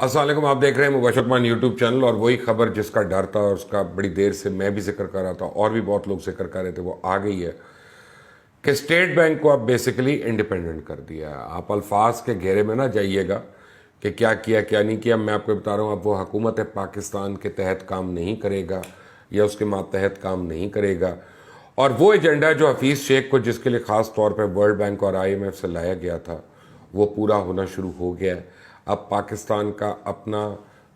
السلام علیکم، آپ دیکھ رہے ہیں مباشر مان یوٹیوب چینل، اور وہی خبر جس کا ڈر تھا اور اس کا بڑی دیر سے میں بھی ذکر کر رہا تھا اور بھی بہت لوگ ذکر کر رہے تھے، وہ آ گئی ہے کہ اسٹیٹ بینک کو اب بیسیکلی انڈیپینڈنٹ کر دیا ہے۔ آپ الفاظ کے گھیرے میں نہ جائیے گا کہ کیا کیا کیا نہیں کیا، میں آپ کو بتا رہا ہوں اب وہ حکومت پاکستان کے تحت کام نہیں کرے گا یا اس کے ماتحت کام نہیں کرے گا، اور وہ ایجنڈا جو حفیظ شیخ کو جس کے لیے خاص طور پہ ورلڈ بینک اور IMF سے لایا گیا تھا وہ پورا ہونا شروع ہو گیا ہے۔ اب پاکستان کا اپنا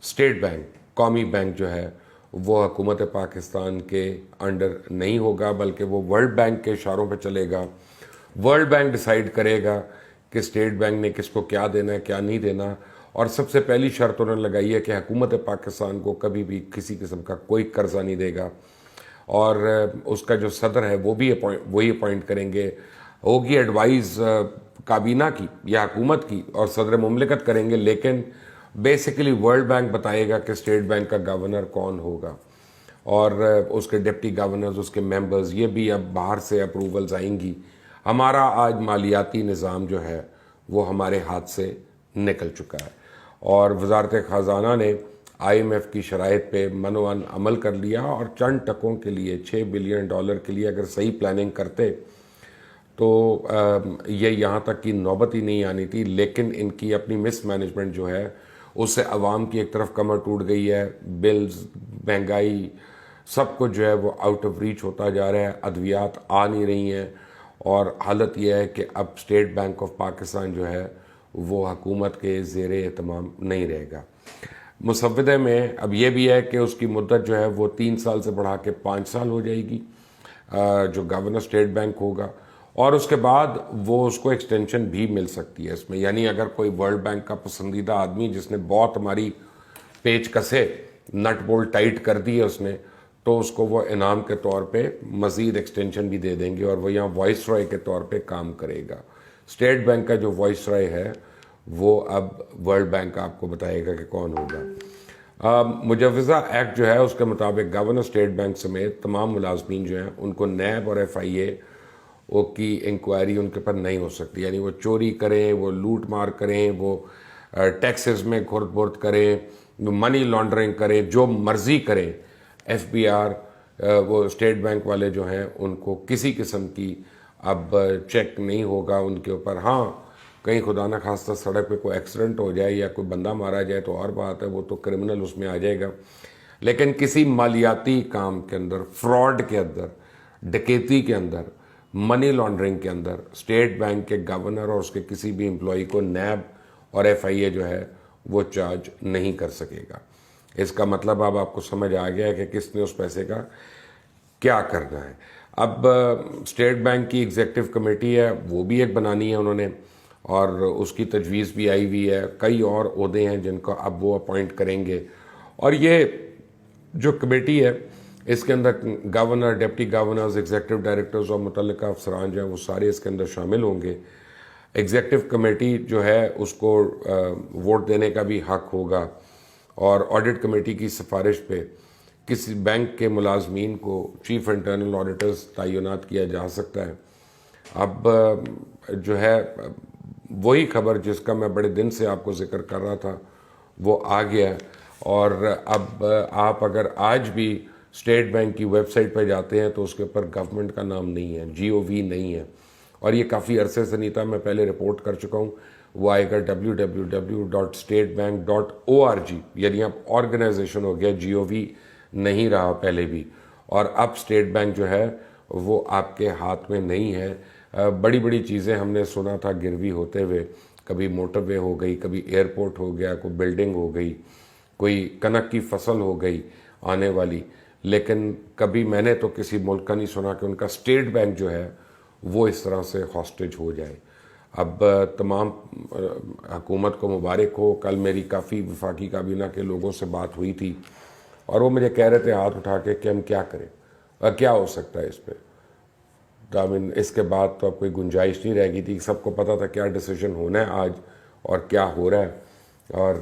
اسٹیٹ بینک، قومی بینک جو ہے وہ حکومت پاکستان کے انڈر نہیں ہوگا، بلکہ وہ ورلڈ بینک کے اشاروں پہ چلے گا۔ ورلڈ بینک ڈیسائیڈ کرے گا کہ اسٹیٹ بینک نے کس کو کیا دینا ہے کیا نہیں دینا، اور سب سے پہلی شرط انہوں نے لگائی ہے کہ حکومت پاکستان کو کبھی بھی کسی قسم کا کوئی قرضہ نہیں دے گا، اور اس کا جو صدر ہے وہ بھی وہی اپوائنٹ کریں گے، ہوگی ایڈوائز کابینہ کی یا حکومت کی، اور صدر مملکت کریں گے، لیکن بیسیکلی ورلڈ بینک بتائے گا کہ اسٹیٹ بینک کا گورنر کون ہوگا، اور اس کے ڈپٹی گورنرز، اس کے ممبرز، یہ بھی اب باہر سے اپروولز آئیں گی۔ ہمارا آج مالیاتی نظام جو ہے وہ ہمارے ہاتھ سے نکل چکا ہے، اور وزارت خزانہ نے IMF کی شرائط پہ منوان عمل کر لیا، اور چند ٹکوں کے لیے $6 بلین کے لیے اگر صحیح پلاننگ کرتے تو یہ یہاں تک کی نوبت ہی نہیں آنی تھی، لیکن ان کی اپنی مس مینجمنٹ جو ہے اس سے عوام کی ایک طرف کمر ٹوٹ گئی ہے، بلز، مہنگائی، سب کچھ جو ہے وہ آؤٹ آف ریچ ہوتا جا رہا ہے، ادویات آ نہیں رہی ہیں، اور حالت یہ ہے کہ اب اسٹیٹ بینک آف پاکستان جو ہے وہ حکومت کے زیر اہتمام نہیں رہے گا۔ مسودے میں اب یہ بھی ہے کہ اس کی مدت جو ہے وہ 3 سال سے بڑھا کے 5 سال ہو جائے گی، جو گورنر اسٹیٹ بینک ہوگا، اور اس کے بعد وہ اس کو ایکسٹینشن بھی مل سکتی ہے اس میں، یعنی اگر کوئی ورلڈ بینک کا پسندیدہ آدمی جس نے بہت ہماری پیچ کسے نٹ بولٹ ٹائٹ کر دی ہے اس نے، تو اس کو وہ انعام کے طور پہ مزید ایکسٹینشن بھی دے دیں گے، اور وہ یہاں وائس رائے کے طور پہ کام کرے گا۔ اسٹیٹ بینک کا جو وائس رائے ہے وہ اب ورلڈ بینک آپ کو بتائے گا کہ کون ہوگا۔ مجوزہ ایکٹ جو ہے اس کے مطابق گورنر اسٹیٹ بینک سمیت تمام ملازمین جو ہیں ان کو نیب اور FIA کی انکوائری ان کے پر نہیں ہو سکتی، یعنی وہ چوری کریں، وہ لوٹ مار کریں، وہ ٹیکسز میں کھرد برد کریں، منی لانڈرنگ کریں، جو مرضی کریں، FBR وہ اسٹیٹ بینک والے جو ہیں ان کو کسی قسم کی اب چیک نہیں ہوگا ان کے اوپر۔ ہاں کہیں خدا نہ خواستہ سڑک پہ کوئی ایکسیڈنٹ ہو جائے یا کوئی بندہ مارا جائے تو اور بات ہے، وہ تو کرمنل اس میں آ جائے گا، لیکن کسی مالیاتی کام کے اندر، فراڈ کے اندر، ڈکیتی کے اندر، منی لانڈرنگ کے اندر، اسٹیٹ بینک کے گورنر اور اس کے کسی بھی امپلائی کو نیب اور FIA جو ہے وہ چارج نہیں کر سکے گا۔ اس کا مطلب اب آپ کو سمجھ آ گیا ہے کہ کس نے اس پیسے کا کیا کرنا ہے۔ اب اسٹیٹ بینک کی ایگزیکٹو کمیٹی ہے وہ بھی ایک بنانی ہے انہوں نے، اور اس کی تجویز بھی آئی ہوئی ہے، کئی اور عہدے ہیں جن کو اب وہ اپوائنٹ کریں گے، اور یہ جو کمیٹی ہے اس کے اندر governor, deputy governors, executive directors اور متعلقہ افسران جو ہیں وہ سارے اس کے اندر شامل ہوں گے۔ ایگزیکٹو کمیٹی جو ہے اس کو ووٹ دینے کا بھی حق ہوگا، اور آڈٹ کمیٹی کی سفارش پہ کسی بینک کے ملازمین کو چیف انٹرنل آڈیٹرز تعینات کیا جا سکتا ہے۔ اب جو ہے وہی خبر جس کا میں بڑے دن سے آپ کو ذکر کر رہا تھا وہ آ گیا ہے، اور اب آپ اگر آج بھی اسٹیٹ بینک کی ویب سائٹ پہ جاتے ہیں تو اس کے اوپر گورنمنٹ کا نام نہیں ہے، GOV نہیں ہے، اور یہ کافی عرصے سے نہیں تھا، میں پہلے رپورٹ کر چکا ہوں، وہ آئے گا www.statebank.org، یعنی اب آرگنائزیشن ہو گیا، GOV نہیں رہا پہلے بھی، اور اب اسٹیٹ بینک جو ہے وہ آپ کے ہاتھ میں نہیں ہے۔ بڑی بڑی چیزیں ہم نے سنا تھا گروی ہوتے ہوئے، کبھی موٹر وے ہو گئی، کبھی ایئرپورٹ ہو گیا، کوئی بلڈنگ ہو گئی، کوئی کنک کی فصل ہو گئی آنے والی، لیکن کبھی میں نے تو کسی ملک کا نہیں سنا کہ ان کا اسٹیٹ بینک جو ہے وہ اس طرح سے ہاسٹیج ہو جائے۔ اب تمام حکومت کو مبارک ہو۔ کل میری کافی وفاقی کابینہ کے لوگوں سے بات ہوئی تھی، اور وہ مجھے کہہ رہے تھے ہاتھ اٹھا کے کہ ہم کیا کریں اور کیا ہو سکتا ہے اس پہ۔ اس کے بعد تو اب کوئی گنجائش نہیں رہ گئی تھی، سب کو پتہ تھا کیا ڈیسیجن ہونا ہے آج اور کیا ہو رہا ہے۔ اور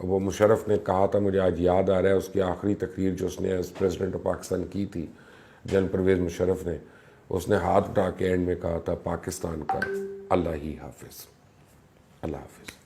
وہ مشرف نے کہا تھا، مجھے آج یاد آ رہا ہے اس کی آخری تقریر جو اس نے ایز پریزیڈنٹ آف پاکستان کی تھی، جنرل پرویز مشرف نے، اس نے ہاتھ اٹھا کے اینڈ میں کہا تھا پاکستان کا اللہ ہی حافظ، اللہ حافظ۔